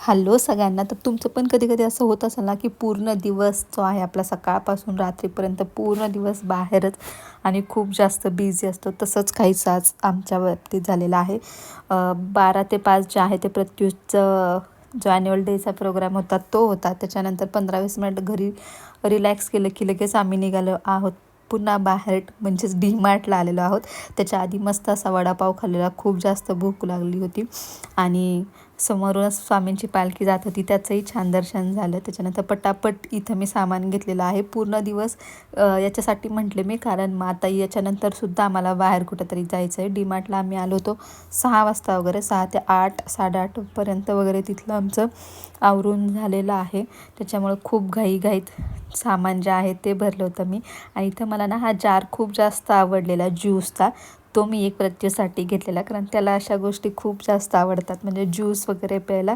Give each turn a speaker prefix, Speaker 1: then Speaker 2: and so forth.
Speaker 1: Hello सगळ्यांना. तर तुमचं पण कधी-कधी असं होत असेल ना, की पूर्ण दिवस जो आहे आपला सकाळपासून रात्रीपर्यंत पूर्ण दिवस बाहेरच आणि खूप जास्त बिझी असतो. तसंच काहीसं आज आमच्या बाबतीत झालेलं आहे. 12 ते 5 जे आहे ते प्रत्युषचं जो ॲन्युअल डेचा प्रोग्राम होता तो होता. त्याच्यानंतर 15-20 मिनिट घरी रिलॅक्स केलं, की लगेच आम्ही निघालो आहोत पुन्हा बाहेर म्हणजेच डी-मार्टला आलेलो आहोत. त्याच्या आधी मस्त असा वडापाव खाल्लेला. खूप जास्त भूक लागली होती आणि समोरूनच स्वामींची पालखी जात होती, त्याचंही छान दर्शन झालं. त्याच्यानंतर पटापट इथं मी सामान घेतलेलं आहे. पूर्ण दिवस याच्यासाठी म्हटले मी, कारण मग आता याच्यानंतरसुद्धा आम्हाला बाहेर कुठेतरी जायचं आहे. डी-मार्टला आम्ही आलो होतो 6 वाजता वगैरे, 6 ते 8, 8:30पर्यंत वगैरे तिथलं आमचं आवरून झालेलं आहे. त्याच्यामुळं खूप घाईघाईत सामान जे आहे ते भरलं होतं मी. आणि इथं मला ना हा जार खूप जास्त आवडलेला ज्यूसचा. तो मी एक प्रत्यूसाठी घेतलेला, कारण त्याला अशा गोष्टी खूप जास्त आवडतात, म्हणजे ज्यूस वगैरे प्यायला